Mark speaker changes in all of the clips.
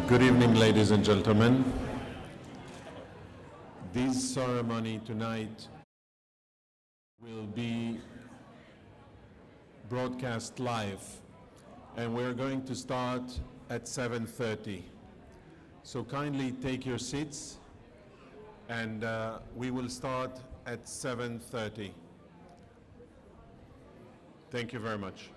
Speaker 1: Good evening, ladies and gentlemen. This ceremony tonight will be broadcast live, and we're going to start at 7:30. So kindly take your seats, and we will start at 7:30. Thank you very much.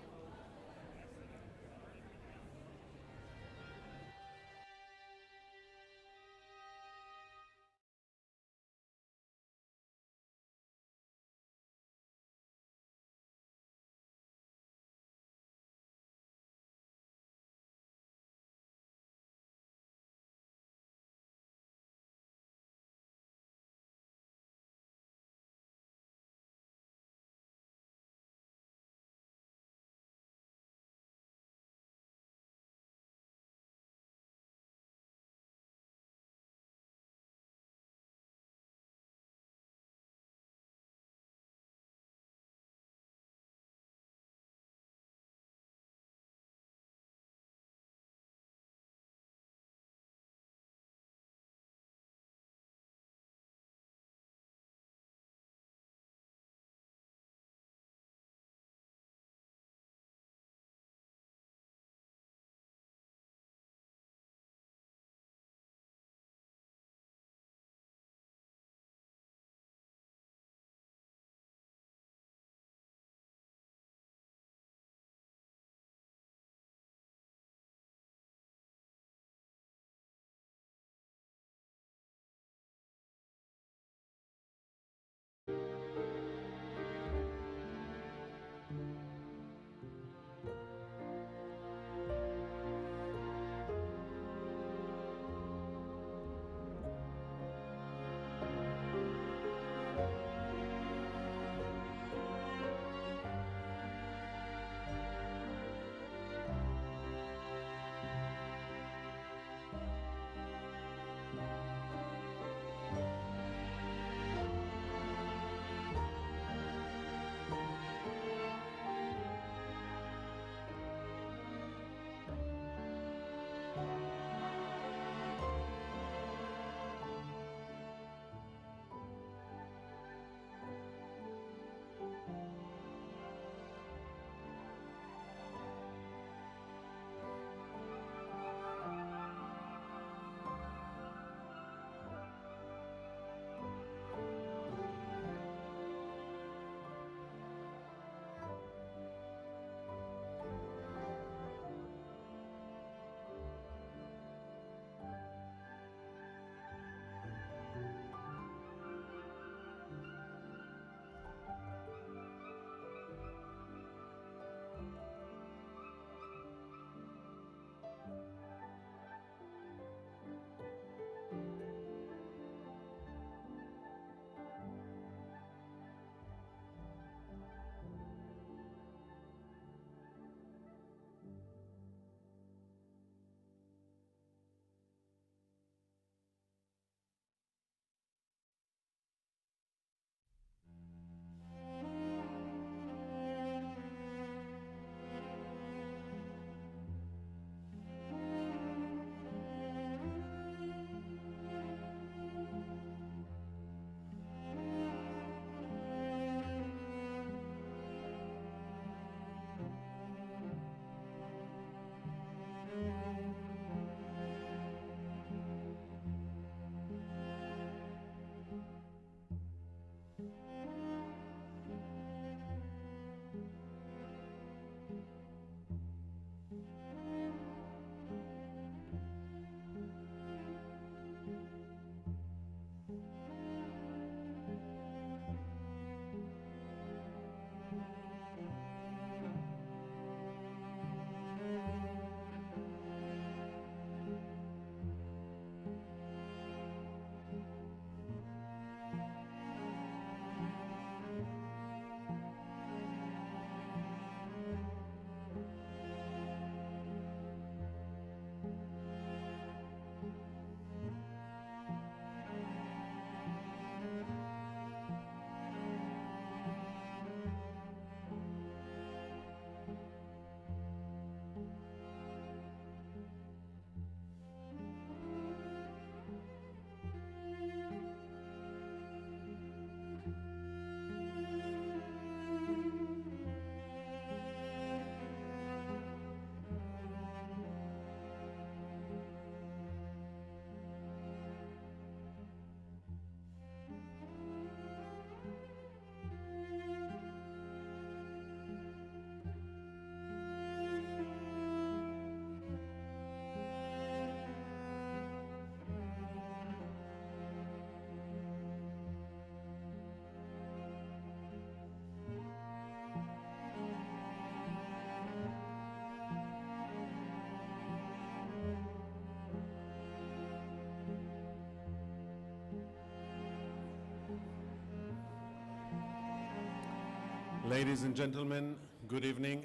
Speaker 1: Ladies and gentlemen, good evening.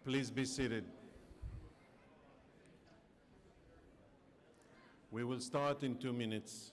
Speaker 1: Please be seated. We will start in 2 minutes.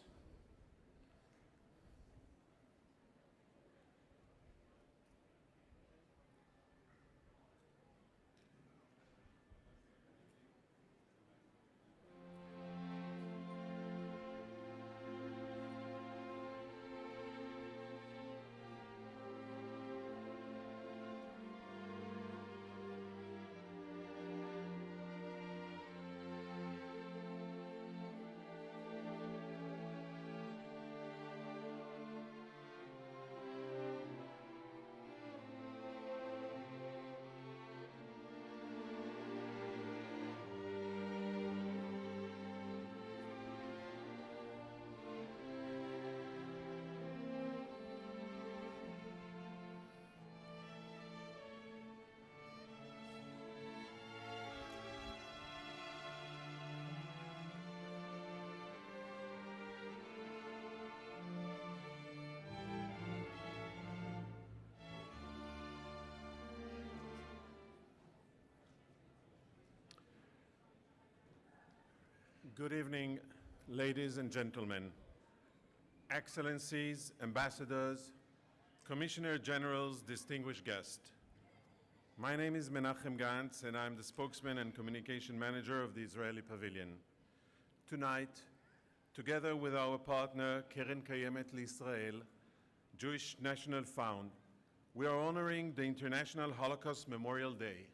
Speaker 1: Good evening, ladies and gentlemen, excellencies, ambassadors, commissioner generals, distinguished guests. My name is Menachem Gantz, and I'm the spokesman and communication manager of the Israeli Pavilion. Tonight, together with our partner, Keren Kayemet L'Israel, Jewish National Fund, we are honoring the International Holocaust Memorial Day.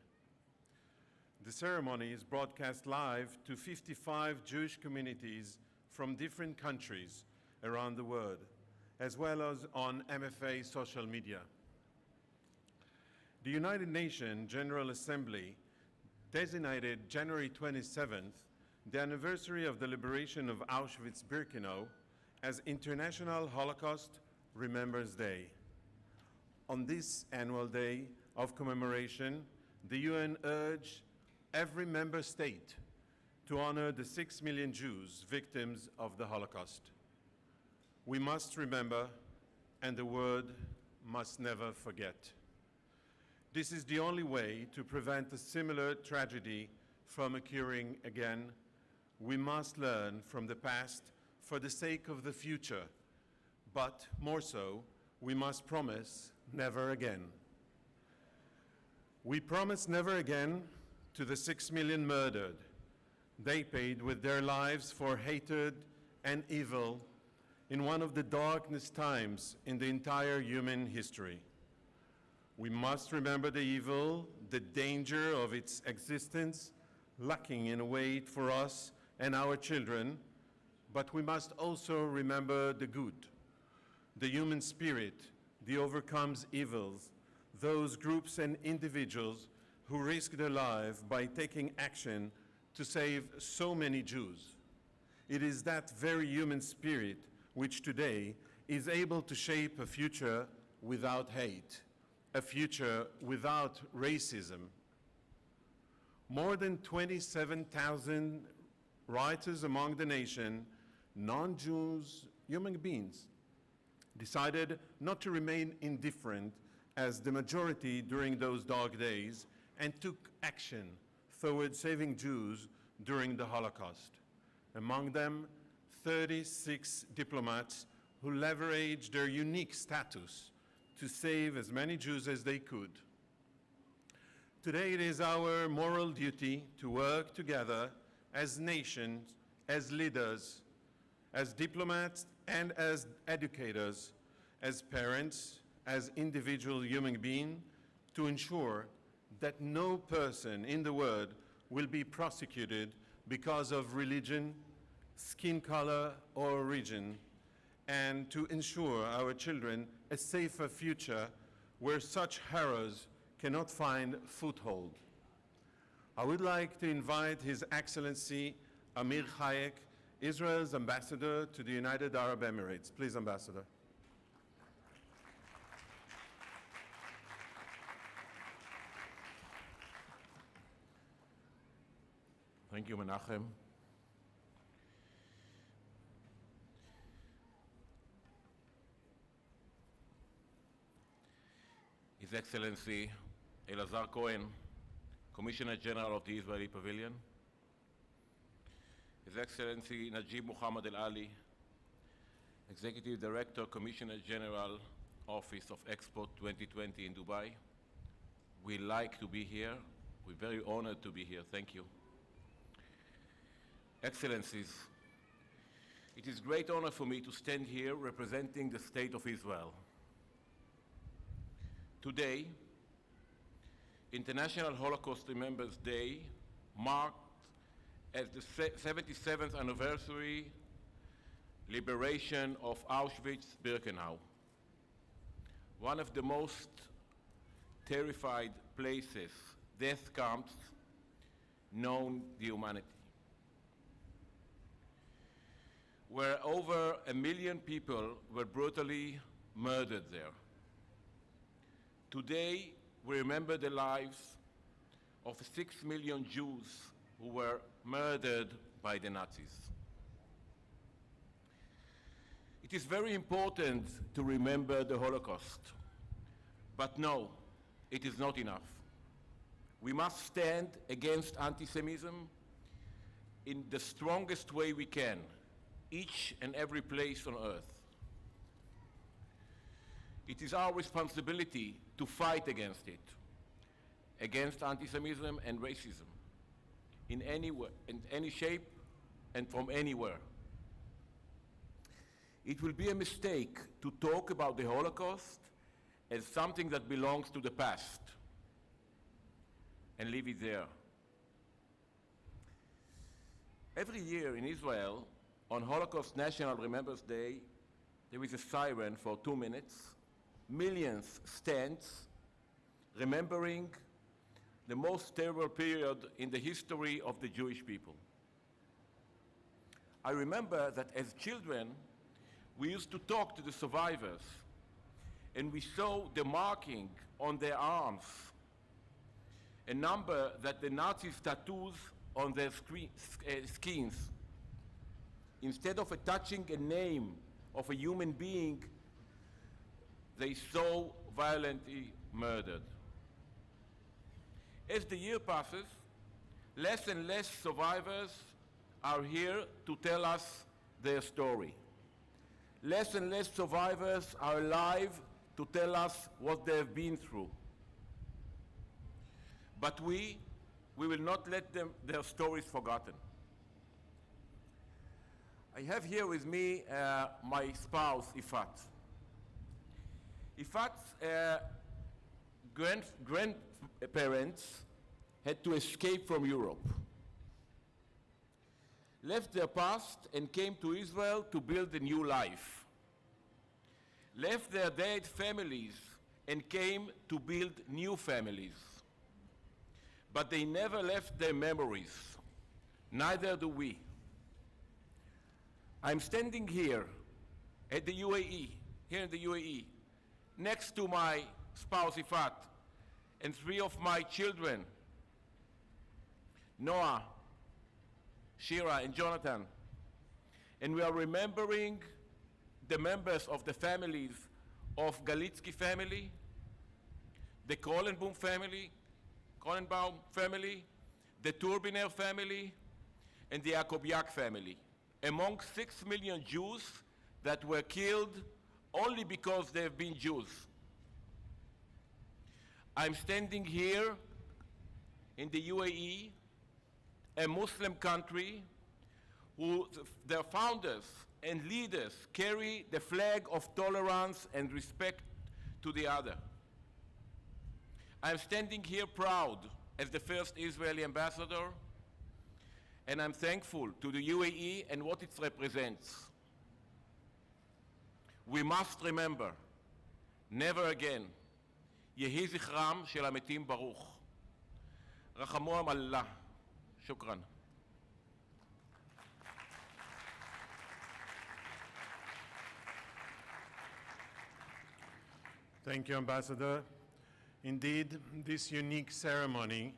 Speaker 1: The ceremony is broadcast live to 55 Jewish communities from different countries around the world, as well as on MFA social media. The United Nations General Assembly designated January 27th, the anniversary of the liberation of Auschwitz-Birkenau, as International Holocaust Remembrance Day. On this annual day of commemoration, the UN urged every member state to honor the 6 million Jews victims of the Holocaust. We must remember, and the world must never forget. This is the only way to prevent a similar tragedy from occurring again. We must learn from the past for the sake of the future, but more so, we must promise never again. We promise never again to the 6 million murdered. They paid with their lives for hatred and evil in one of the darkest times in the entire human history. We must remember the evil, the danger of its existence, lacking in a wait for us and our children, but we must also remember the good, the human spirit, the overcomes evils, those groups and individuals who risked their lives by taking action to save so many Jews. It is that very human spirit which today is able to shape a future without hate, a future without racism. More than 27,000 writers among the nation, non-Jews, human beings, decided not to remain indifferent as the majority during those dark days and took action toward saving Jews during the Holocaust. Among them, 36 diplomats who leveraged their unique status to save as many Jews as they could. Today it is our moral duty to work together as nations, as leaders, as diplomats, and as educators, as parents, as individual human beings, to ensure that no person in the world will be prosecuted because of religion, skin color, or origin, and to ensure our children a safer future where such horrors cannot find foothold. I would like to invite His Excellency Amir Hayek, Israel's ambassador to the United Arab Emirates. Please, Ambassador.
Speaker 2: Thank you, Menachem. His Excellency Elazar Cohen, Commissioner General of the Israeli Pavilion, His Excellency Najib Muhammad Al-Ali, Executive Director, Commissioner General, Office of Expo 2020 in Dubai. We like to be here. We're very honored to be here. Thank you. Excellencies, it is a great honor for me to stand here representing the State of Israel. Today, International Holocaust Remembrance Day, marked as the 77th anniversary liberation of Auschwitz-Birkenau, one of the most terrified places, death camps, known to humanity, where over 1 million people were brutally murdered there. Today, we remember the lives of 6 million Jews who were murdered by the Nazis. It is very important to remember the Holocaust, but no, it is not enough. We must stand against anti-Semitism in the strongest way we can, each and every place on earth. It is our responsibility to fight against it, against anti-Semitism and racism, in any shape and from anywhere. It will be a mistake to talk about the Holocaust as something that belongs to the past and leave it there. Every year in Israel, on Holocaust National Remembrance Day, there is a siren for 2 minutes. Millions stand remembering the most terrible period in the history of the Jewish people. I remember that as children, we used to talk to the survivors, and we saw the marking on their arms, a number that the Nazis tattoos on their skins. Instead of attaching a name of a human being, they saw violently murdered. As the year passes, less and less survivors are here to tell us their story. Less and less survivors are alive to tell us what they have been through. But we will not let their stories forgotten. I have here with me my spouse, Ifat. Ifat's grandparents had to escape from Europe, left their past and came to Israel to build a new life, left their dead families and came to build new families. But they never left their memories, neither do we. I'm standing here at the UAE, here in the UAE, next to my spouse Ifat and 3 of my children, Noah, Shira, and Jonathan. And we are remembering the members of the families of Galitsky family, the Kronenbaum family, the Turbiner family, and the Jakobiak family, among 6 million Jews that were killed only because they have been Jews. I'm standing here in the UAE, a Muslim country who their founders and leaders carry the flag of tolerance and respect to the other. I'm standing here proud as the first Israeli ambassador, and I'm thankful to the UAE and what it represents. We must remember, never again, יהי זכרם של המתים ברוך. רחמו אללה. שוכרן.
Speaker 1: Thank you, Ambassador. Indeed, this unique ceremony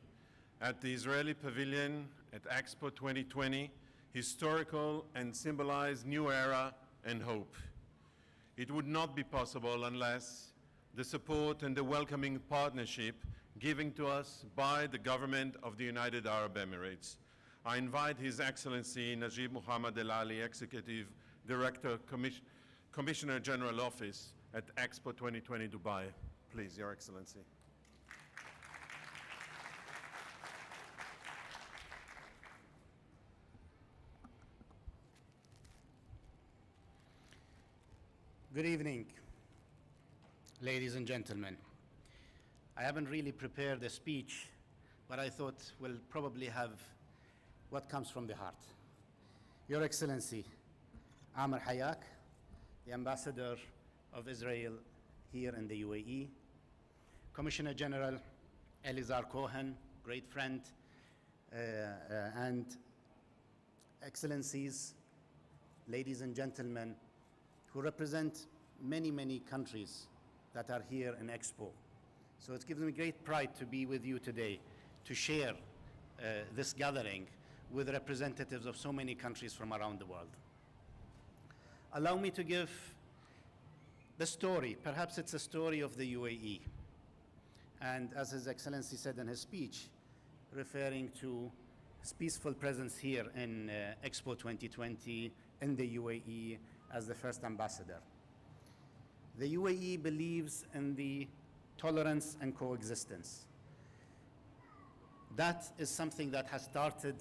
Speaker 1: at the Israeli Pavilion at Expo 2020, historical and symbolized new era and hope. It would not be possible unless the support and the welcoming partnership given to us by the government of the United Arab Emirates. I invite His Excellency Najib Muhammad Al Ali, Executive Director, Commissioner General Office at Expo 2020 Dubai. Please, Your Excellency.
Speaker 3: Good evening, ladies and gentlemen. I haven't really prepared a speech, but I thought we'll probably have what comes from the heart. Your Excellency, Amr Hayak, the Ambassador of Israel here in the UAE, Commissioner General Elizar Cohen, great friend, and Excellencies, ladies and gentlemen, who represent many, many countries that are here in Expo. So it gives me great pride to be with you today to share this gathering with representatives of so many countries from around the world. Allow me to give the story. Perhaps it's a story of the UAE. And as His Excellency said in his speech, referring to his peaceful presence here in Expo 2020 in the UAE as the first ambassador. The UAE believes in the tolerance and coexistence. That is something that has started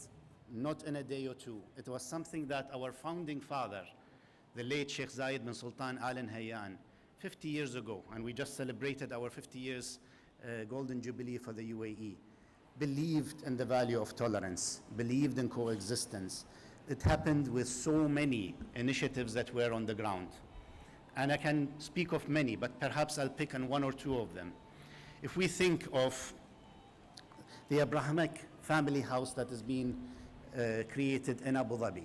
Speaker 3: not in a day or two. It was something that our founding father, the late Sheikh Zayed bin Sultan Al Nahyan, 50 years ago, and we just celebrated our 50 years Golden Jubilee for the UAE, believed in the value of tolerance, believed in coexistence. It happened with so many initiatives that were on the ground. And I can speak of many, but perhaps I'll pick on one or two of them. If we think of the Abrahamic family house that is being created in Abu Dhabi,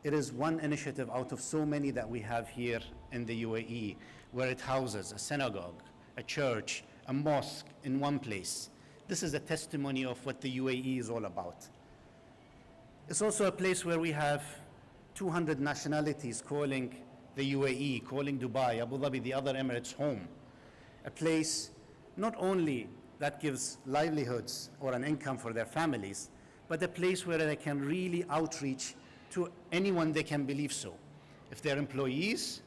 Speaker 3: it is one initiative out of so many that we have here in the UAE, where it houses a synagogue, a church, a mosque in one place. This is a testimony of what the UAE is all about. It's also a place where we have 200 nationalities calling the UAE, calling Dubai, Abu Dhabi, the other Emirates home. A place not only that gives livelihoods or an income for their families, but a place where they can really outreach to anyone they can believe so. If they're employees,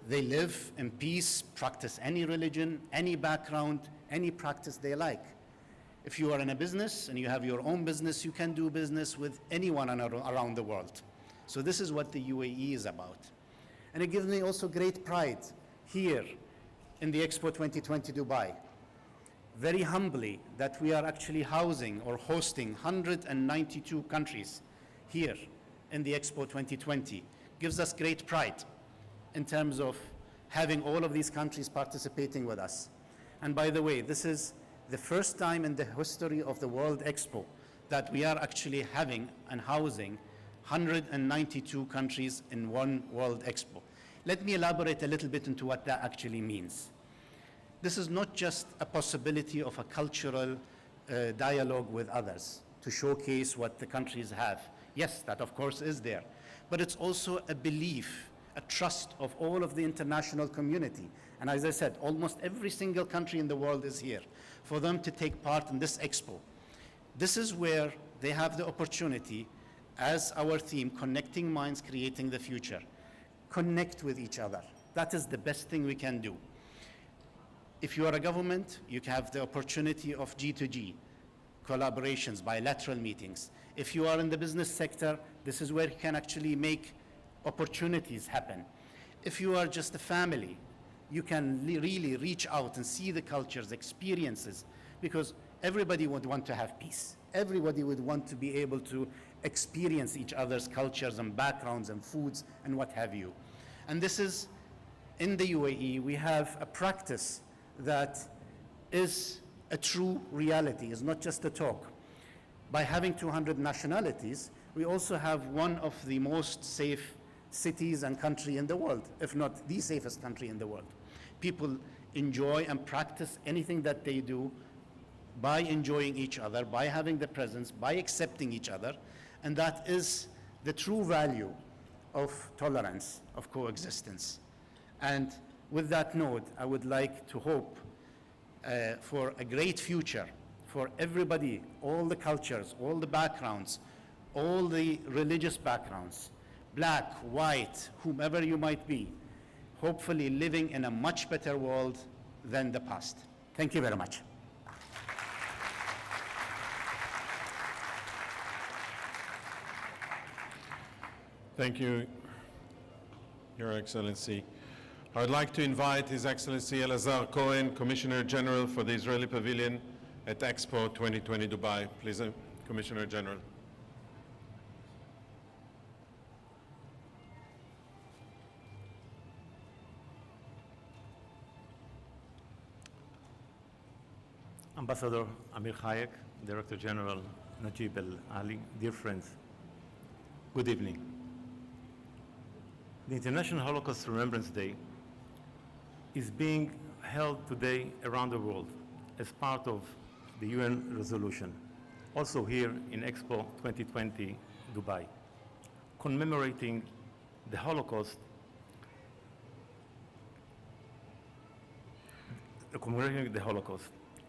Speaker 3: they live in peace, practice any religion, any background, any practice they like. If you are in a business and you have your own business, you can do business with anyone around the world. So this is what the UAE is about. And it gives me also great pride here in the Expo 2020 Dubai, very humbly, that we are actually housing or hosting 192 countries here in the Expo 2020. Gives us great pride in terms of having all of these countries participating with us. And by the way, this is the first time in the history of the World Expo that we are actually having and housing 192 countries in one World Expo. Let me elaborate a little bit into what that actually means. This is not just a possibility of a cultural dialogue with others to showcase what the countries have. Yes, that of course is there. But it's also a belief, a trust of all of the international community. And as I said, almost every single country in the world is here for them to take part in this expo. This is where they have the opportunity, as our theme, connecting minds, creating the future. Connect with each other. That is the best thing we can do. If you are a government, you have the opportunity of G2G, collaborations, bilateral meetings. If you are in the business sector, this is where you can actually make opportunities happen. If you are just a family, you can really reach out and see the cultures, experiences, because everybody would want to have peace. Everybody would want to be able to experience each other's cultures and backgrounds and foods and what have you. And this is, in the UAE, we have a practice that is a true reality, is not just a talk. By having 200 nationalities, we also have one of the most safe cities and country in the world, if not the safest country in the world. People enjoy and practice anything that they do by enjoying each other, by having the presence, by accepting each other, and that is the true value of tolerance, of coexistence. And With that note, I would like to hope for a great future for everybody, all the cultures, all the backgrounds, all the religious backgrounds, black, white, whomever you might be, hopefully living in a much better world than the past. Thank you very much.
Speaker 1: Thank you, Your Excellency. I would like to invite His Excellency Elazar Cohen, Commissioner General for the Israeli Pavilion at Expo 2020 Dubai. Please, Commissioner General.
Speaker 4: Ambassador Amir Hayek, Director General Najib Al-Ali, dear friends, good evening. The International Holocaust Remembrance Day is being held today around the world as part of the UN resolution, also here in Expo 2020 Dubai, commemorating the Holocaust,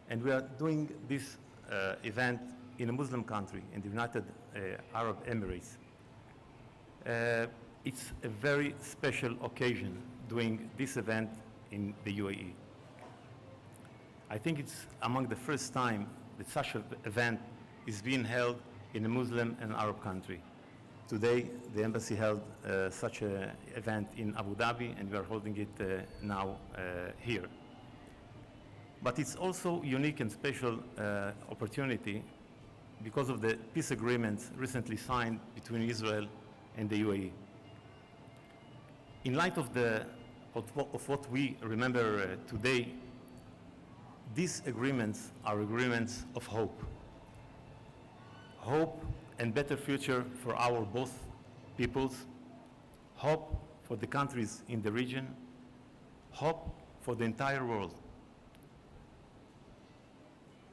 Speaker 4: And we are doing this event in a Muslim country, in the United Arab Emirates. It's a very special occasion doing this event in the UAE. I think it's among the first time that such an event is being held in a Muslim and Arab country. Today, the embassy held such an event in Abu Dhabi, and we are holding it now here. But it's also unique and special opportunity because of the peace agreements recently signed between Israel and the UAE. In light of what we remember today, these agreements are agreements of hope. Hope and better future for our both peoples, hope for the countries in the region, hope for the entire world.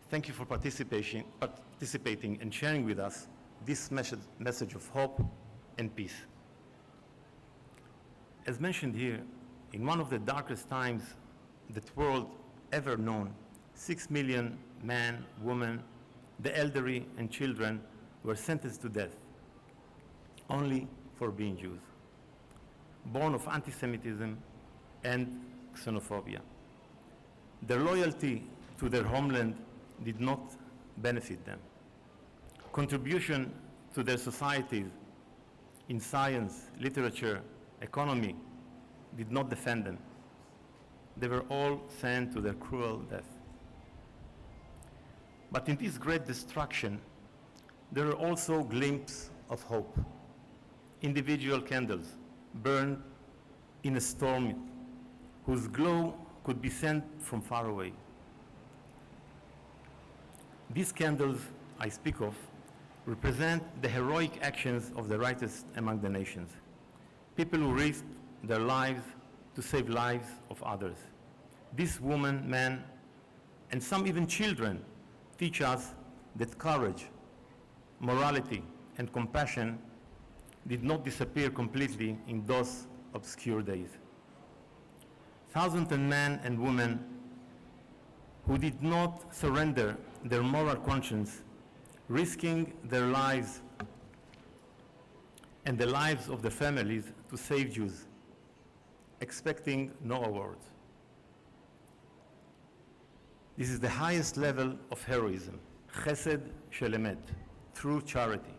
Speaker 4: Thank you for participating and sharing with us this message of hope and peace. As mentioned here, in one of the darkest times that the world ever known, 6 million men, women, the elderly, and children were sentenced to death only for being Jews, born of anti-Semitism and xenophobia. Their loyalty to their homeland did not benefit them. Contribution to their societies in science, literature, economy did not defend them. They were all sent to their cruel death. But in this great destruction, there are also glimpses of hope. Individual candles burned in a storm whose glow could be sent from far away. These candles I speak of represent the heroic actions of the righteous among the nations, people who risked their lives to save lives of others. These women, men, and some even children teach us that courage, morality, and compassion did not disappear completely in those obscure days. Thousands of men and women who did not surrender their moral conscience, risking their lives and the lives of their families to save Jews, expecting no awards. This is the highest level of heroism, chesed shel emet, true charity.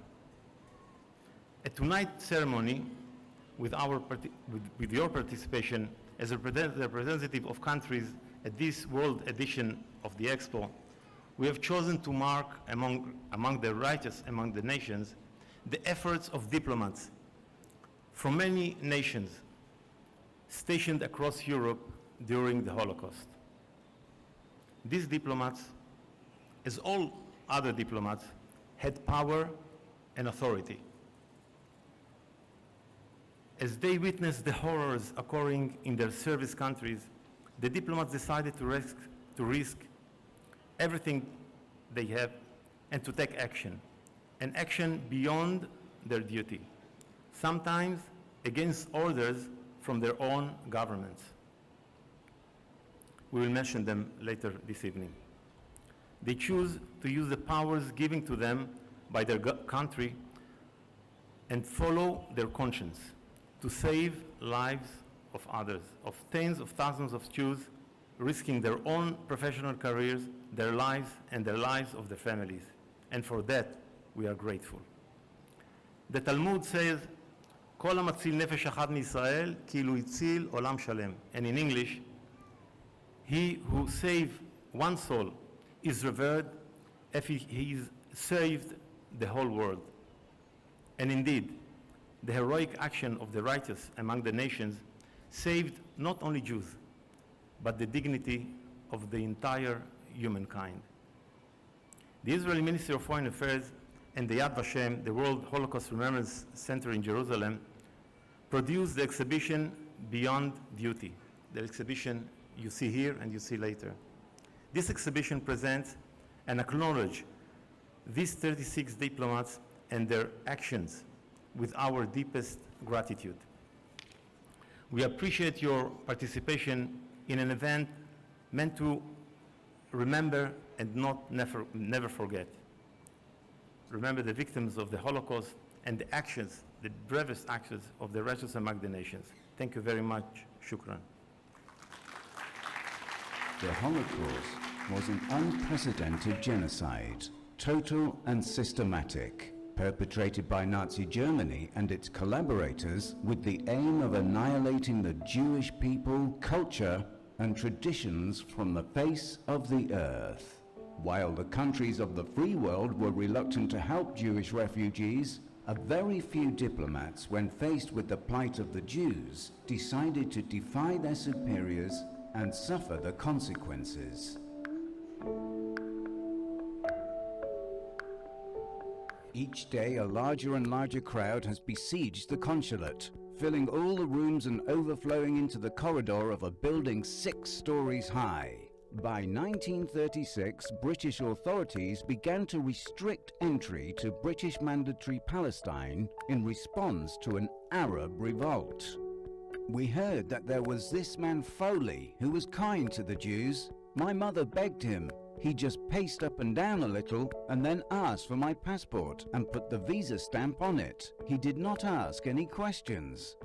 Speaker 4: A tonight ceremony with your participation as a representative of countries at this world edition of the Expo, we have chosen to mark among the righteous among the nations the efforts of diplomats from many nations stationed across Europe during the Holocaust. These diplomats, as all other diplomats, had power and authority. As they witnessed the horrors occurring in their service countries, the diplomats decided to risk everything they have and to take action, an action beyond their duty, sometimes against orders from their own governments. We will mention them later this evening. They choose to use the powers given to them by their country and follow their conscience to save lives of others, of tens of thousands of Jews, risking their own professional careers, their lives, and the lives of their families. And for that, we are grateful. The Talmud says, "Kol hamatzil nefesh achad miYisrael, kilu hitzil olam shalem." And in English, he who saves one soul is revered if he saved the whole world. And indeed, the heroic action of the righteous among the nations saved not only Jews, but the dignity of the entire humankind. The Israeli Ministry of Foreign Affairs and the Yad Vashem, the World Holocaust Remembrance Center in Jerusalem, produced the exhibition Beyond Duty, the exhibition you see here and you see later. This exhibition presents and acknowledges these 36 diplomats and their actions with our deepest gratitude. We appreciate your participation in an event meant to remember and never forget. Remember the victims of the Holocaust and the actions, the bravest actions of the righteous among the nations. Thank you very much. Shukran.
Speaker 5: The Holocaust was an unprecedented genocide, total and systematic, perpetrated by Nazi Germany and its collaborators with the aim of annihilating the Jewish people, culture, and traditions from the face of the earth. While the countries of the free world were reluctant to help Jewish refugees, a very few diplomats, when faced with the plight of the Jews, decided to defy their superiors and suffer the consequences. Each day, a larger and larger crowd has besieged the consulate, filling all the rooms and overflowing into the corridor of a building 6 stories high. By 1936, British authorities began to restrict entry to British Mandatory Palestine in response to an Arab revolt. We heard that there was this man Foley who was kind to the Jews. My mother begged him. He just paced up and down a little and then asked for my passport and put the visa stamp on it. He did not ask any questions.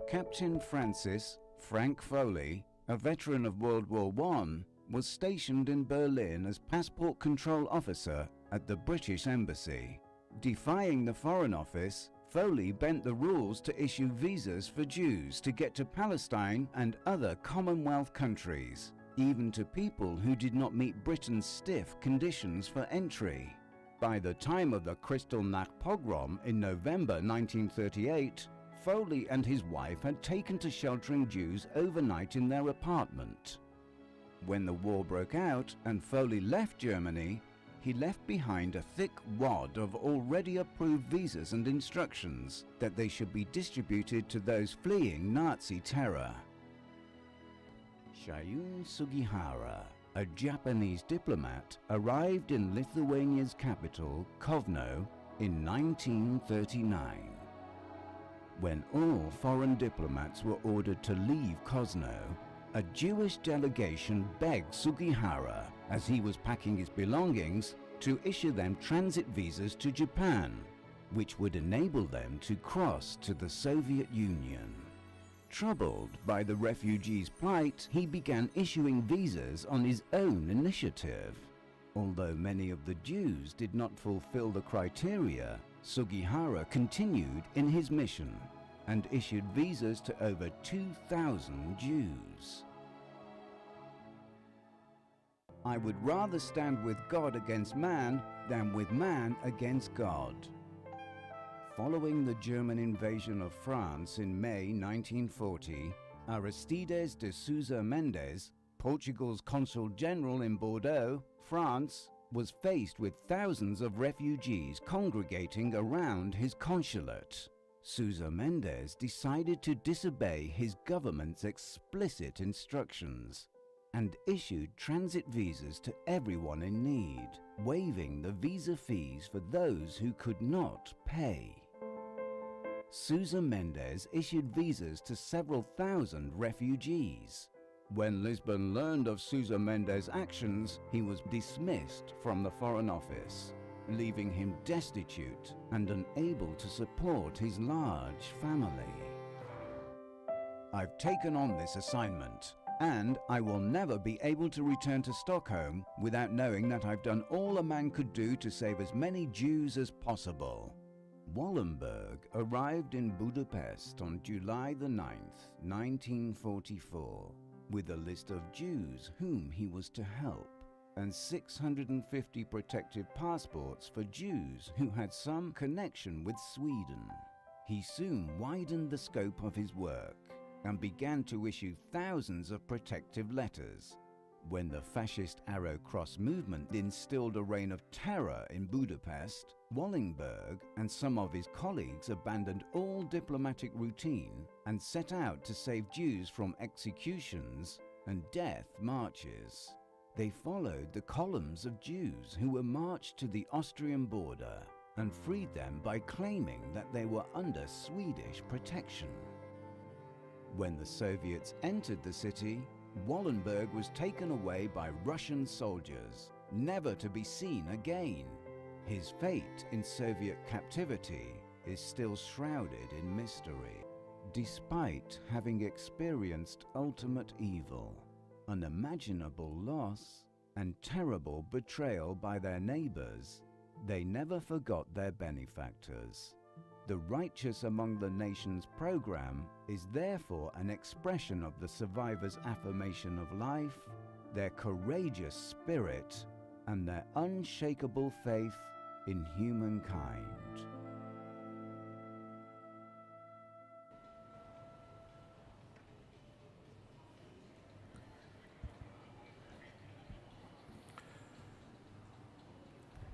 Speaker 5: Captain Francis Frank Foley, a veteran of World War I, was stationed in Berlin as passport control officer at the British Embassy. Defying the Foreign Office, Foley bent the rules to issue visas for Jews to get to Palestine and other Commonwealth countries, even to people who did not meet Britain's stiff conditions for entry. By the time of the Kristallnacht pogrom in November 1938, Foley and his wife had taken to sheltering Jews overnight in their apartment. When the war broke out and Foley left Germany, he left behind a thick wad of already approved visas and instructions that they should be distributed to those fleeing Nazi terror. Shun Sugihara, a Japanese diplomat, arrived in Lithuania's capital, Kovno, in 1939. When all foreign diplomats were ordered to leave Kozno, a Jewish delegation begged Sugihara, as he was packing his belongings, to issue them transit visas to Japan, which would enable them to cross to the Soviet Union. Troubled by the refugees' plight, he began issuing visas on his own initiative. Although many of the Jews did not fulfill the criteria, Sugihara continued in his mission and issued visas to over 2,000 Jews. I would rather stand with God against man than with man against God. Following the German invasion of France in May 1940, Aristides de Sousa Mendes, Portugal's Consul General in Bordeaux, France, was faced with thousands of refugees congregating around his consulate. Sousa Mendes decided to disobey his government's explicit instructions and issued transit visas to everyone in need, waiving the visa fees for those who could not pay. Sousa Mendes issued visas to several thousand refugees. When Lisbon learned of Sousa Mendes' actions, he was dismissed from the Foreign Office, leaving him destitute and unable to support his large family. I've taken on this assignment, and I will never be able to return to Stockholm without knowing that I've done all a man could do to save as many Jews as possible. Wallenberg arrived in Budapest on July the 9th, 1944, with a list of Jews whom he was to help, and 650 protective passports for Jews who had some connection with Sweden. He soon widened the scope of his work and began to issue thousands of protective letters. When the fascist Arrow Cross movement instilled a reign of terror in Budapest, Wallenberg and some of his colleagues abandoned all diplomatic routine and set out to save Jews from executions and death marches. They followed the columns of Jews who were marched to the Austrian border and freed them by claiming that they were under Swedish protection. When the Soviets entered the city, Wallenberg was taken away by Russian soldiers, never to be seen again. His fate in Soviet captivity is still shrouded in mystery. Despite having experienced ultimate evil, unimaginable loss, and terrible betrayal by their neighbors, they never forgot their benefactors. The Righteous Among the Nations program is therefore an expression of the survivors' affirmation of life, their courageous spirit, and their unshakable faith in humankind.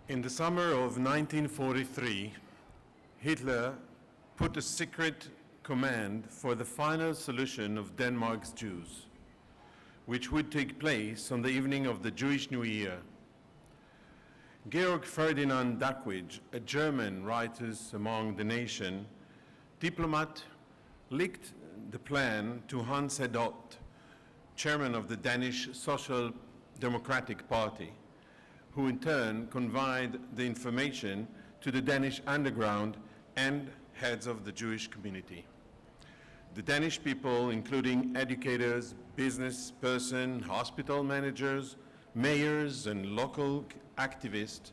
Speaker 1: In the summer of 1943, Hitler put a secret command for the final solution of Denmark's Jews, which would take place on the evening of the Jewish New Year. Georg Ferdinand Daquij, a German Righteous Among the Nation diplomat, leaked the plan to Hans Hedott, chairman of the Danish Social Democratic Party, who in turn conveyed the information to the Danish underground and heads of the Jewish community. The Danish people, including educators, business persons, hospital managers, mayors, and local activists,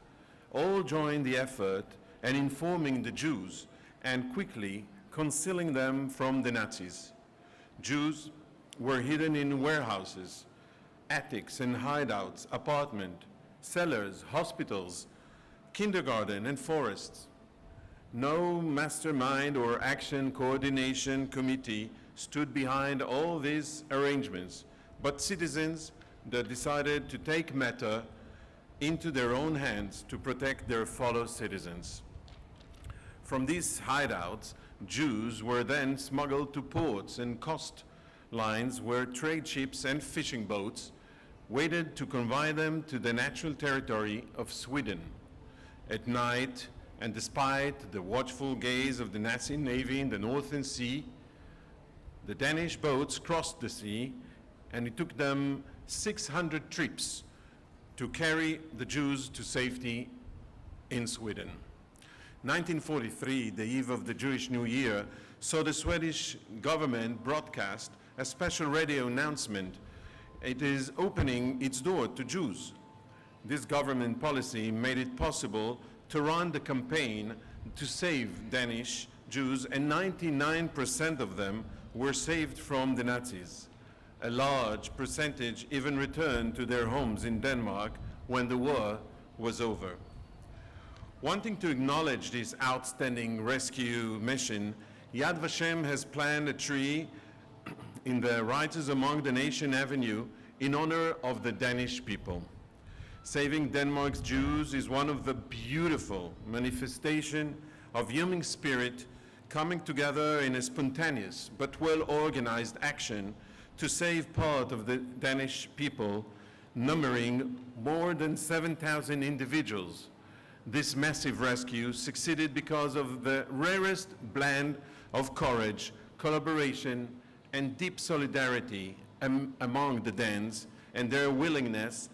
Speaker 1: all joined the effort in informing the Jews and quickly concealing them from the Nazis. Jews were hidden in warehouses, attics and hideouts, apartments, cellars, hospitals, kindergarten, and forests. No mastermind or action coordination committee stood behind all these arrangements, but citizens that decided to take matter into their own hands to protect their fellow citizens. From these hideouts, Jews were then smuggled to ports and coastlines where trade ships and fishing boats waited to convey them to the natural territory of Sweden. At night, and despite the watchful gaze of the Nazi Navy in the Northern Sea, the Danish boats crossed the sea, and it took them 600 trips to carry the Jews to safety in Sweden. 1943, the eve of the Jewish New Year, saw the Swedish government broadcast a special radio announcement. It is opening its door to Jews. This government policy made it possible to run the campaign to save Danish Jews, and 99% of them were saved from the Nazis. A large percentage even returned to their homes in Denmark when the war was over. Wanting to acknowledge this outstanding rescue mission, Yad Vashem has planned a tree in the Righteous Among the Nation Avenue in honor of the Danish people. Saving Denmark's Jews is one of the beautiful manifestations of human spirit coming together in a spontaneous but well-organized action to save part of the Danish people, numbering more than 7,000 individuals. This massive rescue succeeded because of the rarest blend of courage, collaboration, and deep solidarity among the Danes and their willingness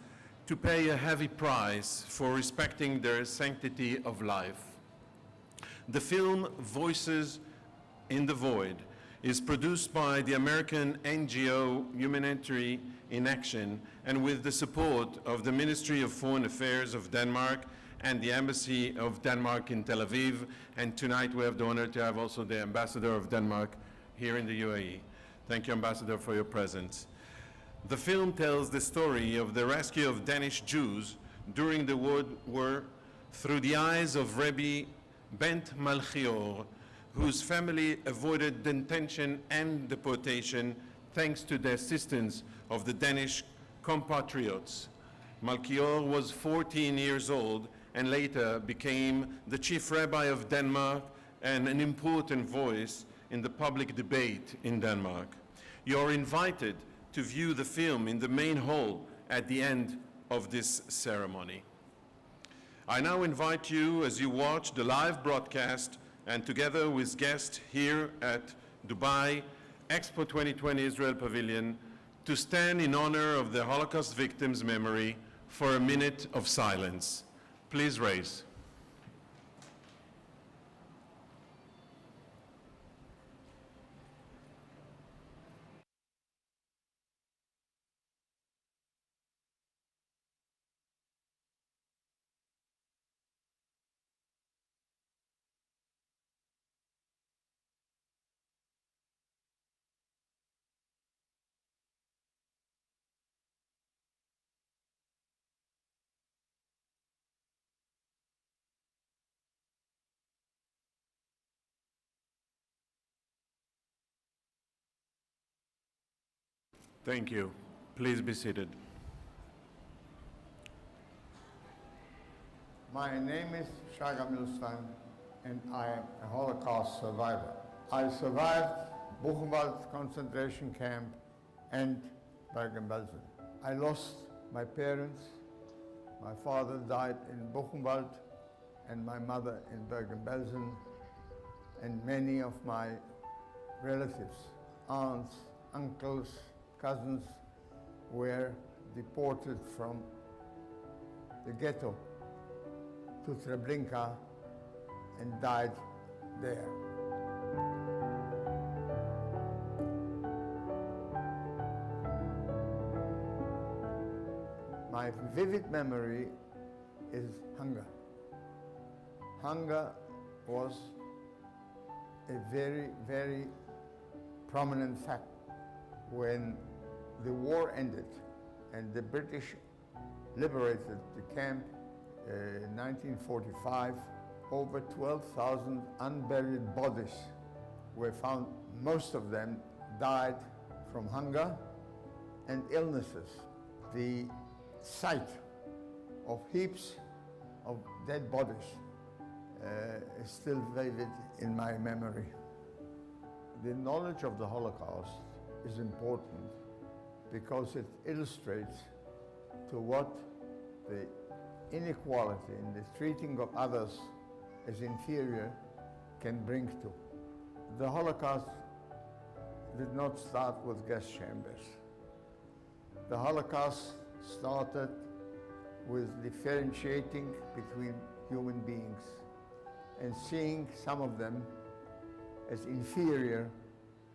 Speaker 1: to pay a heavy price for respecting their sanctity of life. The film Voices in the Void is produced by the American NGO Humanitarian in Action and with the support of the Ministry of Foreign Affairs of Denmark and the Embassy of Denmark in Tel Aviv. And tonight we have the honor to have also the Ambassador of Denmark here in the UAE. Thank you, Ambassador, for your presence. The film tells the story of the rescue of Danish Jews during the World War through the eyes of Rebbe Bent Malchior, whose family avoided detention and deportation thanks to the assistance of the Danish compatriots. Malchior was 14 years old and later became the chief rabbi of Denmark and an important voice in the public debate in Denmark. You're invited to view the film in the main hall at the end of this ceremony. I now invite you, as you watch the live broadcast and together with guests here at Dubai Expo 2020 Israel Pavilion, to stand in honor of the Holocaust victims' memory for a minute of silence. Please raise. Thank you. Please be seated.
Speaker 6: My name is Shaga Milstein, and I am a Holocaust survivor. I survived Buchenwald concentration camp and Bergen-Belsen. I lost my parents. My father died in Buchenwald and my mother in Bergen-Belsen, and many of my relatives, aunts, uncles, cousins were deported from the ghetto to Treblinka and died there. My vivid memory is hunger. Hunger was a very, very prominent fact. When the war ended and the British liberated the camp in 1945, over 12,000 unburied bodies were found. Most of them died from hunger and illnesses. The sight of heaps of dead bodies is still vivid in my memory. The knowledge of the Holocaust is important because it illustrates to what the inequality in the treating of others as inferior can bring to. The Holocaust did not start with gas chambers. The Holocaust started with differentiating between human beings and seeing some of them as inferior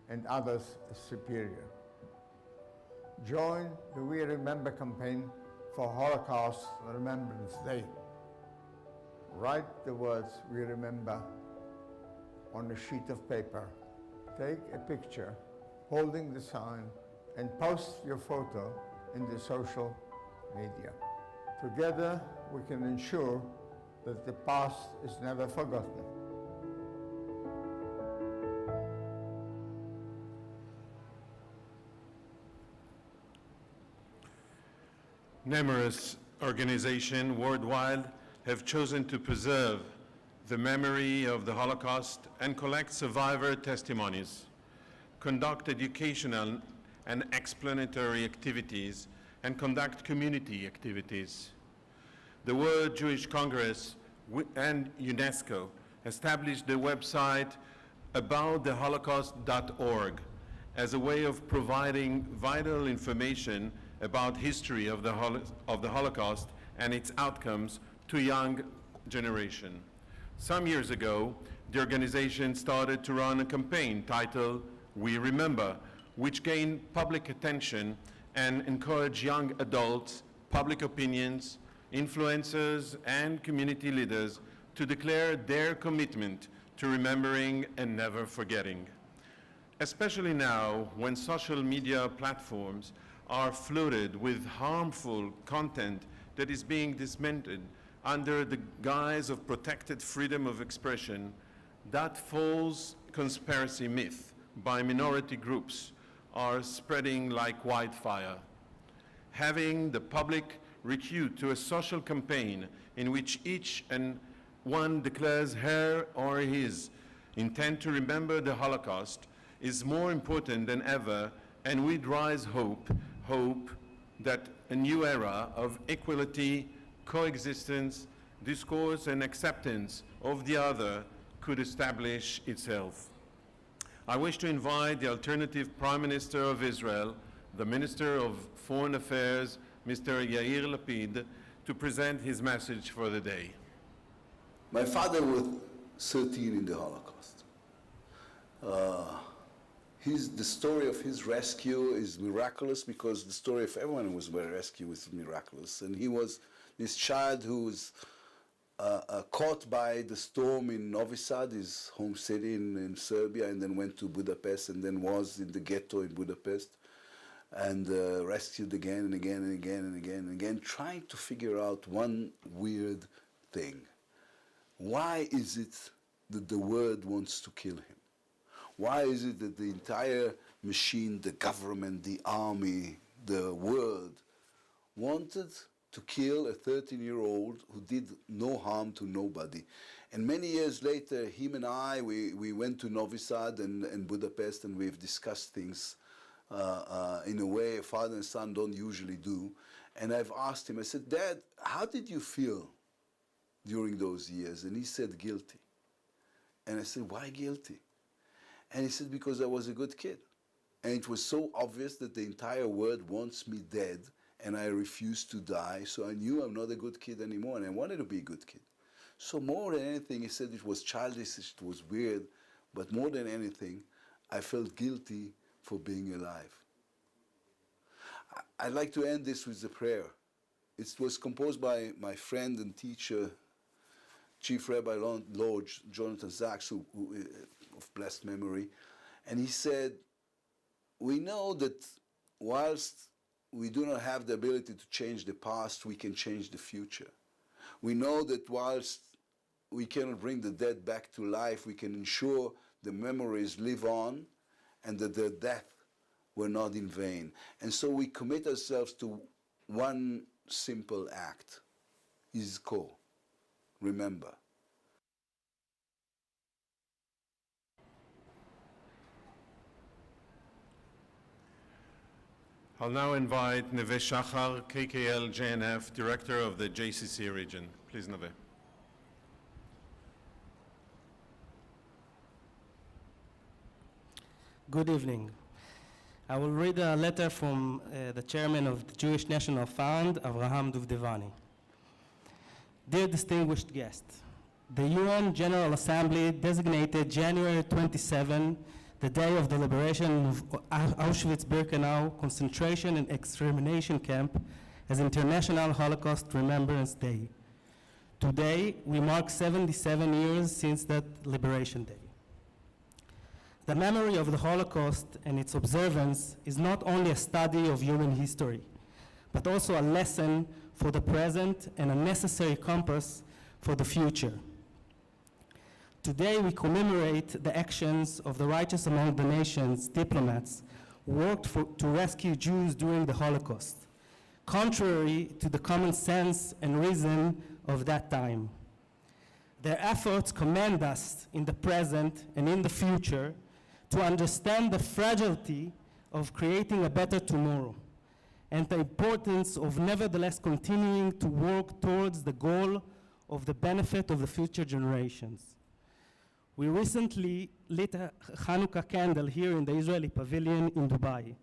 Speaker 6: and others as superior. Join the We Remember campaign for Holocaust Remembrance Day. Write the words "We Remember" on a sheet of paper. Take a picture holding the sign and post your photo in the social media. Together we can ensure that the past is never forgotten.
Speaker 1: Numerous organizations worldwide have chosen to preserve the memory of the Holocaust and collect survivor testimonies, conduct educational and explanatory activities, and conduct community activities. The World Jewish Congress and UNESCO established the website abouttheholocaust.org as a way of providing vital information about history of the Holocaust and its outcomes to young generation. Some years ago, the organization started to run a campaign titled We Remember, which gained public attention and encouraged young adults, public opinions, influencers, and community leaders to declare their commitment to remembering and never forgetting. Especially now, when social media platforms are flooded with harmful content that is being disseminated under the guise of protected freedom of expression, that false conspiracy myth by minority groups are spreading like wildfire. Having the public recruit to a social campaign in which each and one declares her or his intent to remember the Holocaust is more important than ever, and with rise hope that a new era of equality, coexistence, discourse, and acceptance of the other could establish itself. I wish to invite the alternative Prime Minister of Israel, the Minister of Foreign Affairs, Mr. Yair Lapid, to present his message for the day.
Speaker 7: My father was 13 in the Holocaust. The story of his rescue is miraculous because the story of everyone who was rescued was miraculous. And he was this child who was caught by the storm in Novi Sad, his home city in Serbia, and then went to Budapest, and then was in the ghetto in Budapest, and rescued again and again and again and again and again, trying to figure out one weird thing. Why is it that the world wants to kill him? Why is it that the entire machine, the government, the army, the world, wanted to kill a 13-year-old who did no harm to nobody? And many years later, him and I, we went to Novi Sad and Budapest, and we've discussed things in a way a father and son don't usually do. And I've asked him, I said, Dad, how did you feel during those years? And he said, guilty. And I said, why guilty? And he said, because I was a good kid. And it was so obvious that the entire world wants me dead, and I refused to die, so I knew I'm not a good kid anymore, and I wanted to be a good kid. So more than anything, he said it was childish, it was weird, but more than anything, I felt guilty for being alive. I'd like to end this with a prayer. It was composed by my friend and teacher, Chief Rabbi Lord Jonathan Sachs, who of blessed memory, and he said, we know that whilst we do not have the ability to change the past, we can change the future. We know that whilst we cannot bring the dead back to life, we can ensure the memories live on and that their death were not in vain. And so we commit ourselves to one simple act, Izko, remember.
Speaker 1: I'll now invite Neve Shachar, KKL-JNF, Director of the JCC region. Please, Neve.
Speaker 8: Good evening. I will read a letter from the chairman of the Jewish National Fund, Avraham Duvdevani. Dear distinguished guests, the UN General Assembly designated January 27 the day of the liberation of Auschwitz-Birkenau concentration and extermination camp as International Holocaust Remembrance Day. Today, we mark 77 years since that liberation day. The memory of the Holocaust and its observance is not only a study of human history, but also a lesson for the present and a necessary compass for the future. Today, we commemorate the actions of the righteous among the nations, diplomats, who worked to rescue Jews during the Holocaust, contrary to the common sense and reason of that time. Their efforts command us in the present and in the future to understand the fragility of creating a better tomorrow and the importance of nevertheless continuing to work towards the goal of the benefit of the future generations. We recently lit a Hanukkah candle here in the Israeli Pavilion in Dubai.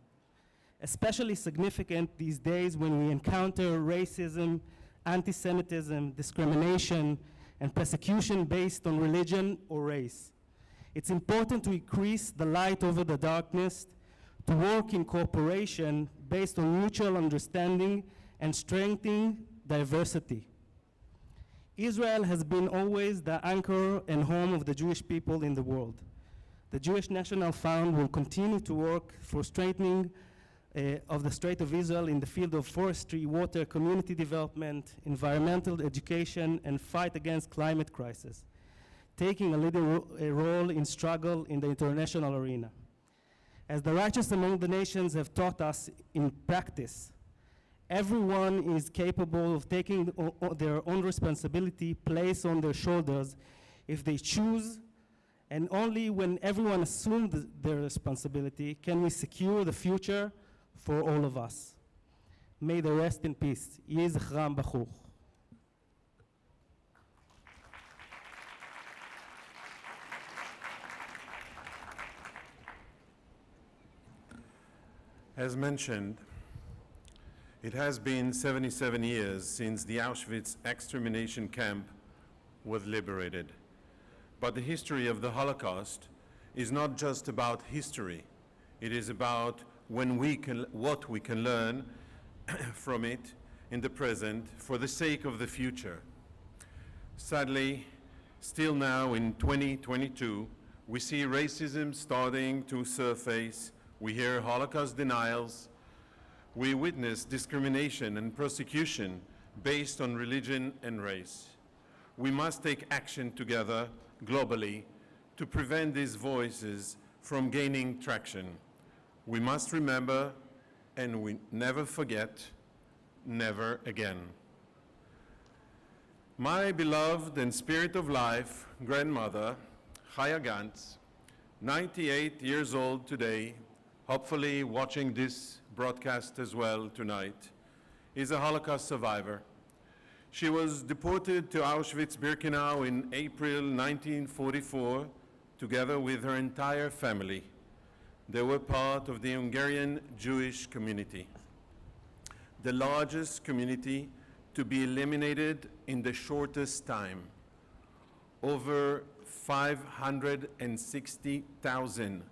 Speaker 8: Especially significant these days when we encounter racism, anti-Semitism, discrimination, and persecution based on religion or race. It's important to increase the light over the darkness, to work in cooperation based on mutual understanding and strengthening diversity. Israel has been always the anchor and home of the Jewish people in the world. The Jewish National Fund will continue to work for strengthening of the State of Israel in the field of forestry, water, community development, environmental education, and fight against climate crisis, taking a leading role in struggle in the international arena. As the righteous among the nations have taught us in practice, everyone is capable of taking their own responsibility placed on their shoulders if they choose, and only when everyone assumes their responsibility can we secure the future for all of us. May they rest in peace. Yeh zichram baruch.
Speaker 1: As mentioned, it has been 77 years since the Auschwitz extermination camp was liberated. But the history of the Holocaust is not just about history. It is about what we can learn from it in the present for the sake of the future. Sadly, still now in 2022, we see racism starting to surface. We hear Holocaust denials. We witness discrimination and persecution based on religion and race. We must take action together globally to prevent these voices from gaining traction. We must remember, and we never forget, never again. My beloved and spirit of life grandmother, Chaya Gantz, 98 years old today, hopefully watching this broadcast as well tonight, is a Holocaust survivor. She was deported to Auschwitz-Birkenau in April 1944, together with her entire family. They were part of the Hungarian Jewish community, the largest community to be eliminated in the shortest time. Over 560,000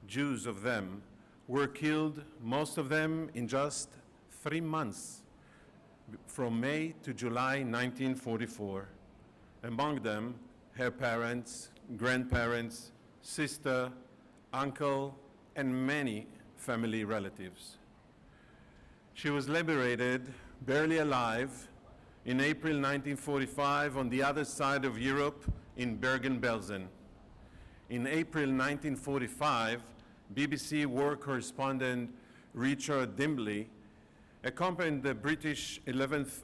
Speaker 1: Jews of them were killed, most of them in just 3 months, from May to July 1944. Among them, her parents, grandparents, sister, uncle, and many family relatives. She was liberated, barely alive, in April 1945 on the other side of Europe in Bergen-Belsen. In April 1945, BBC war correspondent Richard Dimbley accompanied the British 11th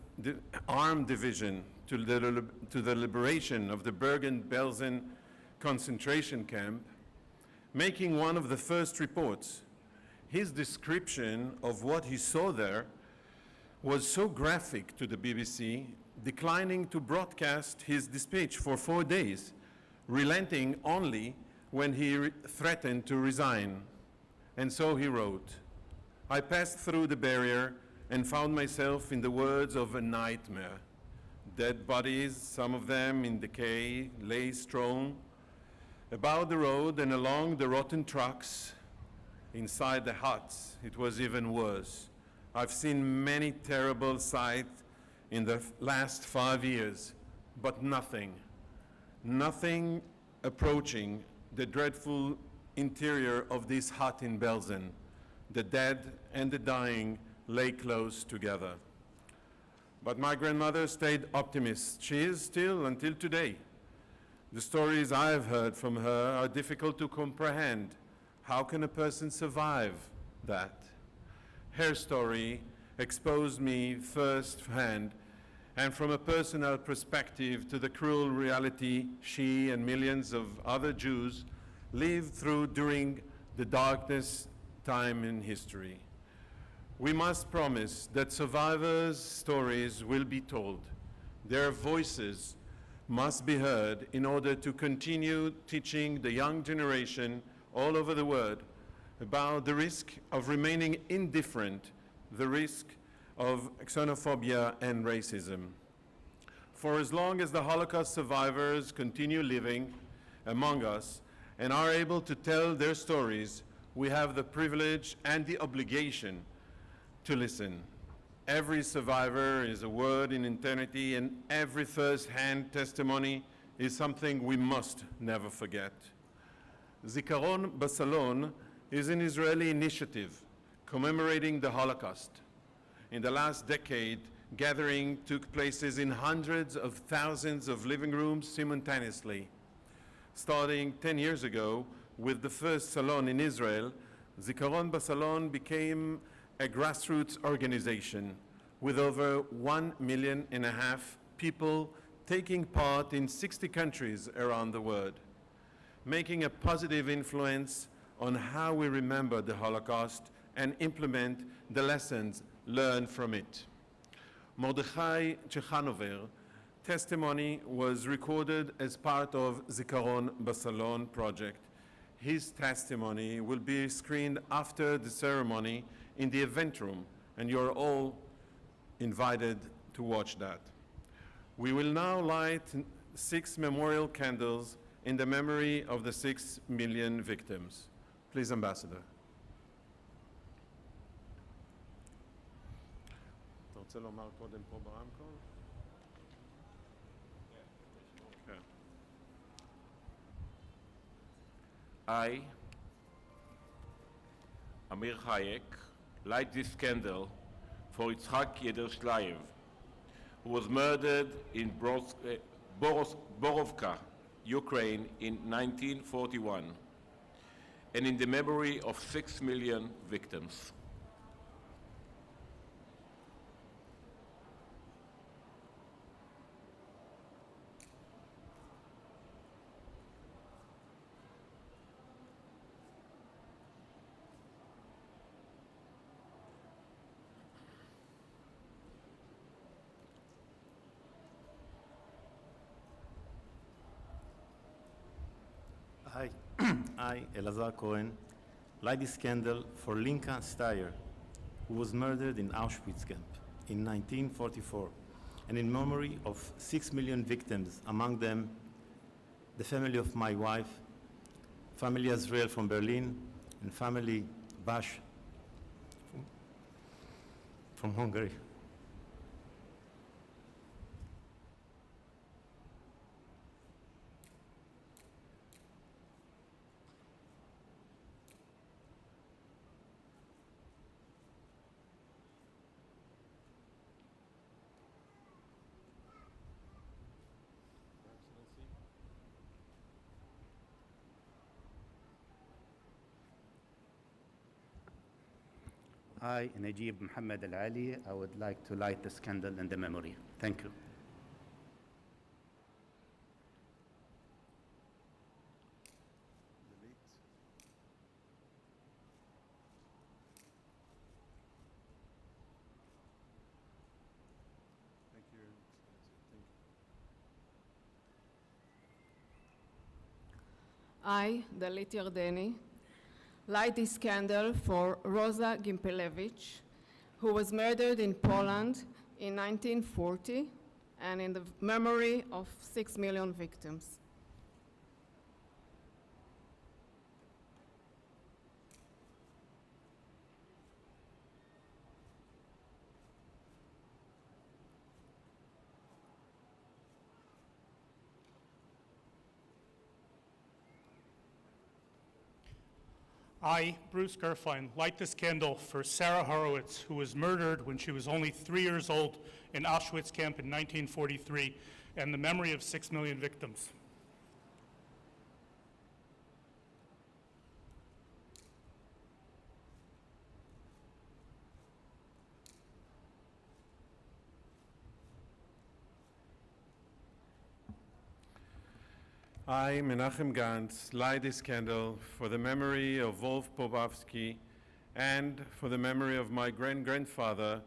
Speaker 1: Armed Division to the liberation of the Bergen-Belsen concentration camp, making one of the first reports. His description of what he saw there was so graphic to the BBC, declining to broadcast his dispatch for 4 days, relenting only when he threatened to resign. And so he wrote, "I passed through the barrier and found myself in the words of a nightmare. Dead bodies, some of them in decay, lay strewn about the road and along the rotten trucks. Inside the huts, it was even worse. I've seen many terrible sights in the last 5 years, but nothing approaching the dreadful interior of this hut in Belsen. The dead and the dying lay close together." But my grandmother stayed optimist. She is still until today. The stories I've heard from her are difficult to comprehend. How can a person survive that? Her story exposed me firsthand and from a personal perspective to the cruel reality she and millions of other Jews lived through during the darkest time in history. We must promise that survivors' stories will be told, their voices must be heard in order to continue teaching the young generation all over the world about the risk of remaining indifferent, the risk of xenophobia and racism. For as long as the Holocaust survivors continue living among us and are able to tell their stories, we have the privilege and the obligation to listen. Every survivor is a word in eternity, and every first-hand testimony is something we must never forget. Zikaron Basalon is an Israeli initiative commemorating the Holocaust. In the last decade, gathering took places in hundreds of thousands of living rooms simultaneously. Starting 10 years ago with the first salon in Israel, Zikaron Basalon became a grassroots organization with over 1.5 million people taking part in 60 countries around the world, making a positive influence on how we remember the Holocaust and implement the lessons learned from it. Mordechai Chechanover testimony was recorded as part of Zikaron Basalon project. His testimony will be screened after the ceremony in the event room, and you're all invited to watch that. We will now light 6 memorial candles in the memory of the 6 million victims. Please, Ambassador. אתה רוצה לומר קודם פה ברמקול? כן.
Speaker 2: I, Amir Hayek, light this candle for Yitzhak Yedershlayev, who was murdered in Borovka, Ukraine in 1941, and in the memory of 6 million victims.
Speaker 4: I, Elazar Cohen, light this candle for Linka Steyer, who was murdered in Auschwitz camp in 1944, and in memory of 6 million victims, among them the family of my wife, family Azrael from Berlin, and family Bash from Hungary.
Speaker 3: I, Najib Muhammad Al-Ali, I would like to light this candle in the memory. Thank you.
Speaker 9: I, Dalit Yardeni, light this candle for Rosa Gimpelevich, who was murdered in Poland in 1940, and in the memory of 6 million victims.
Speaker 10: I, Bruce Gerfine, light this candle for Sarah Horowitz, who was murdered when she was only 3 years old in Auschwitz camp in 1943, and the memory of 6 million victims.
Speaker 1: I, Menachem Gantz, light this candle for the memory of Wolf Popowski and for the memory of my great-grandfather,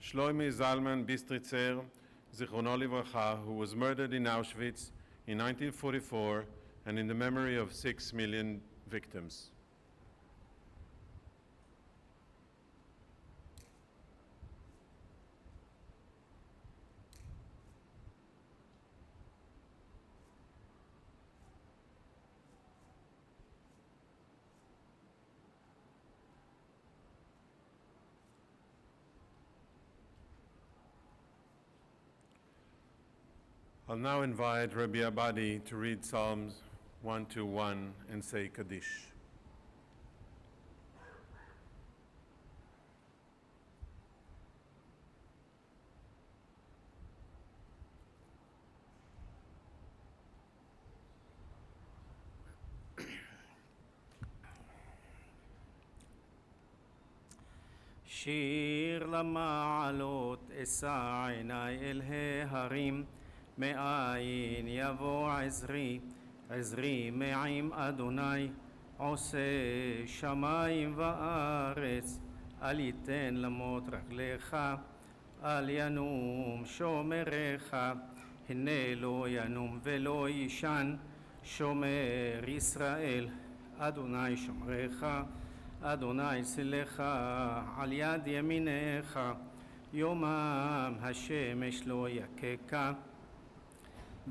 Speaker 1: Shloime Zalman Bistritzer, Zichrono Livracha, who was murdered in Auschwitz in 1944, and in the memory of 6 million victims. I'll now invite Rabbi Abadi to read Psalms 121 and say Kaddish.
Speaker 11: שיר למעלות אשא עיני אל ההרים מאין יבוא עזרי עזרי מעם אדוני עושה שמיים וארץ אל ייתן למות רגליך אל ינום שומרך הנה לא ינום ולא יישן שומר ישראל אדוני שומרך אדוני צלך על יד ימינך יומם השמש לא יככה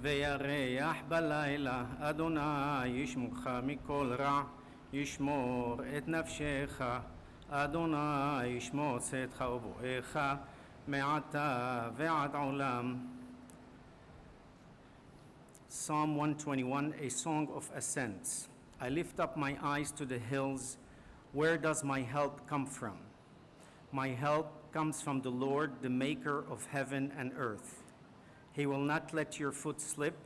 Speaker 11: וירח בלילה אדוני ישמורך מכל רע ישמור את נפשך אדוני ישמור צאתך ובואך מעתה ועד עולם. Psalm 121, a song of ascents. I lift up my eyes to the hills. Where does my help come from? My help comes from the Lord, the maker of heaven and earth. He will not let your foot slip.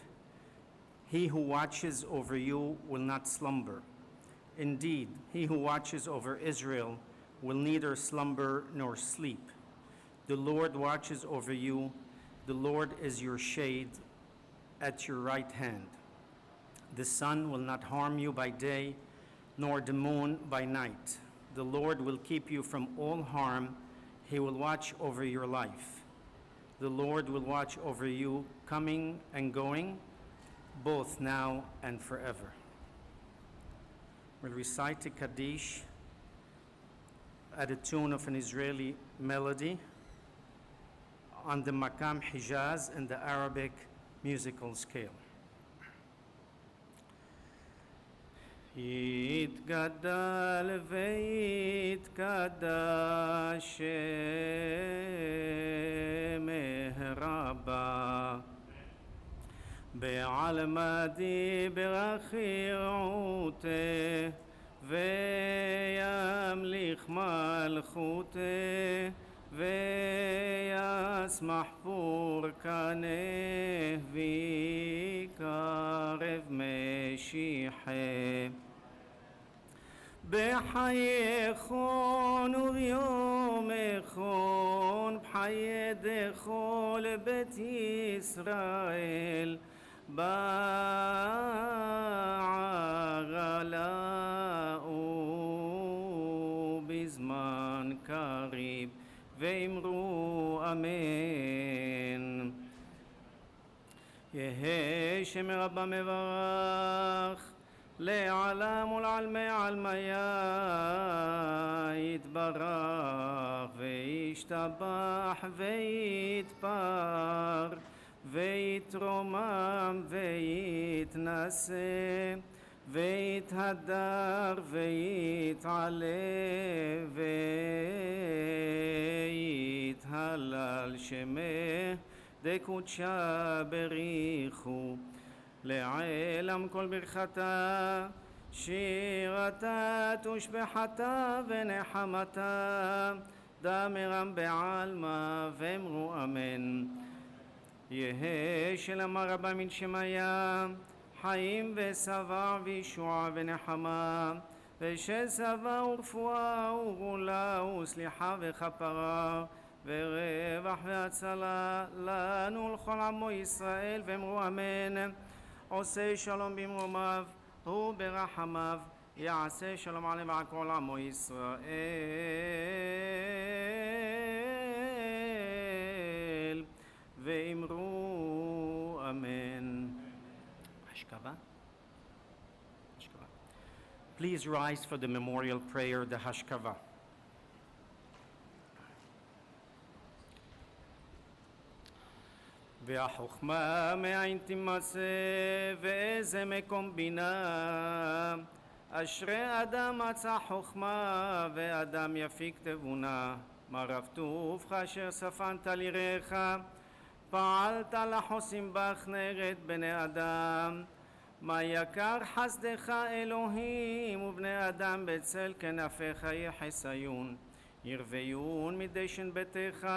Speaker 11: He who watches over you will not slumber. Indeed, he who watches over Israel will neither slumber nor sleep. The Lord watches over you. The Lord is your shade at your right hand. The sun will not harm you by day, nor the moon by night. The Lord will keep you from all harm. He will watch over your life. The Lord will watch over you coming and going, both now and forever. We'll recite the Kaddish at the tune of an Israeli melody on the Makam Hijaz and the Arabic musical scale. יתגדל ויתקדש שמך רבה בעלמדי ברכיעותה וימליך מלכותה וישמח פורקנה ויקרב משיחה בחייכון וביומכון בחיידכו לבית ישראל בעגלה ובזמן קריב ואמרו אמן. יהי שם רבה מברך לעלם ולעלמי עלמיה יתברך וישתבח ויתפאר ויתרומם ויתנשא ויתהדר ויתעלה ויתהלל שמך דקודשה בריחו לעלם כל ברכתה שירתה תושבחתה ונחמתה דמרם בעלמא ואמרו אמן. יהי שלמה רבה מן שמיה חיים ושבע וישועה ונחמה וששבע ורפואה וגאולה וסליחה וכפרה ורווח והצלה לנו ולכל עמו ישראל ואמרו אמן. עושה שלום במרומיו וברחמיו יעשה שלום עליהם ועל כל עמו ישראל ואמרו אמן. Hashkava. Please rise for the memorial prayer, the Hashkava. והחוכמה מאין תימצא ואיזה מקום בינה אשרי אדם מצא חוכמה ואדם יפיק תבונה מה רב טובך אשר ספנת ליראך פעלת לחוסים בך נגד בני אדם מה יקר חסדך אלוהים ובני אדם בצל כנפיך יחסיון ירוויון מדשן ביתך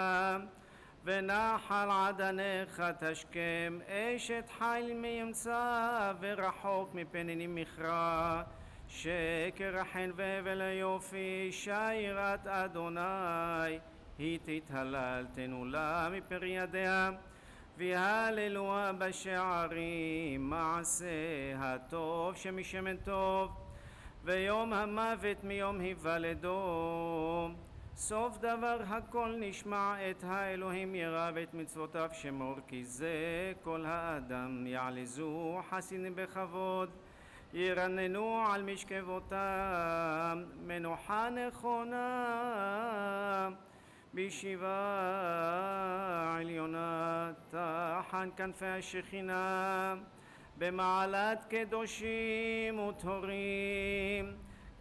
Speaker 11: ונחל עדניך תשכם אשת חיל מימצא ורחוק מפנינים מכרע שקר החן והבל היופי שירת אדוני היא תתהלל תנולה מפרי ידיה והללוה בשערים מעשה הטוב שמשמן טוב ויום המוות מיום היוולדו סוף דבר הכל נשמע את האלוהים ירא ואת מצוותיו שמור כי זה כל האדם יעלזו חסינים בכבוד ירננו על משכבותם מנוחה נכונה בישיבה עליונה תחת כנפי השכינה במעלת קדושים וטהורים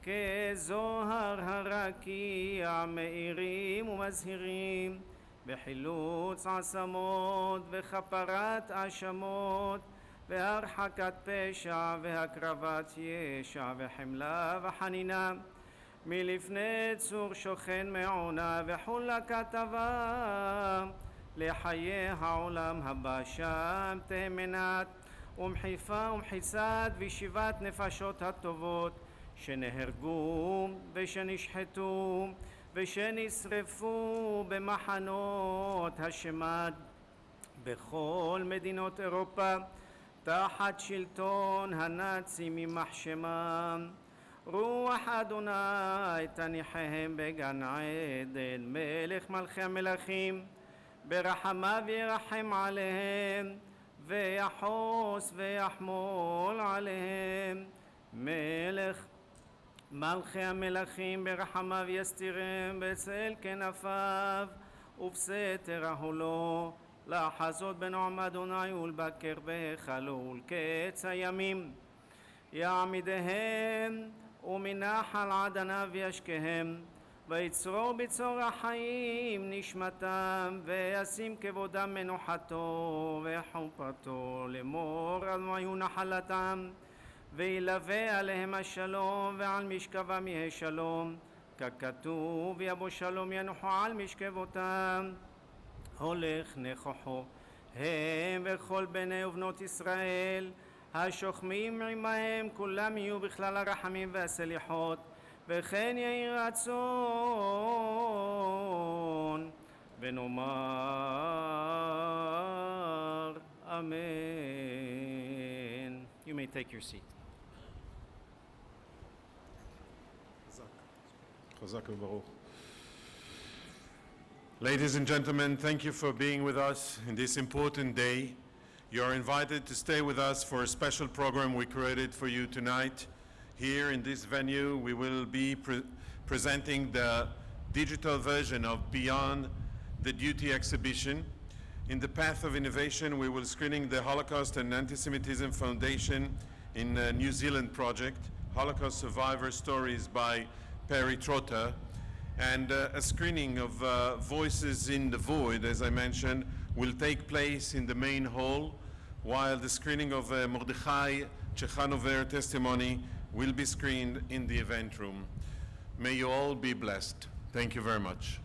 Speaker 11: כזוהר הרקיע מאירים ומזהירים בחילוץ עצמות וכפרת אשמות והרחקת פשע והקרבת ישע וחמלה וחנינה מלפני צור שוכן מעונה וחולה כתבה לחיי העולם הבא שם תמנת ומחיפה ומחיצת וישיבת נפשות הטובות שנהרגו ושנשחטו ושנשרפו במחנות השמד בכל מדינות אירופה תחת שלטון הנאצים יימח שמם רוח אדוני תניחם בגן עדן מלך מלכי המלכים ברחמיו ירחם עליהם ויחוס ויחמול עליהם מלך מלכי המלכים ברחמיו יסתירם בצל כנפיו ובסתר אהלו לחזות בנועם אדוני ולבקר בהיכלו ולקץ הימים יעמידהם ומנחל עדניו ישקהם ויצרור בצור החיים נשמתם וישים כבודם מנוחתו וחופתו לאמור היו נחלתם וילווה עליהם השלום ועל משכבם יהיה שלום ככתוב יבוא שלום ינוחו על משכבותם הולך נכוחו הם וכל בני ובנות ישראל השוכמים עמהם כולם יהיו בכלל הרחמים והסליחות וכן יהי רצון ונאמר אמן. You may take your seat.
Speaker 1: Chazak u'baruch. Ladies and gentlemen, thank you for being with us in this important day. You are invited to stay with us for a special program we created for you tonight. Here in this venue, we will be presenting the digital version of Beyond the Duty exhibition. In the path of innovation, we will screening the Holocaust and Anti-Semitism Foundation in New Zealand project, Holocaust Survivor Stories by Perry Trotter, and a screening of Voices in the Void, as I mentioned, will take place in the main hall, while the screening of Mordechai Chechanover testimony will be screened in the event room. May you all be blessed. Thank you very much.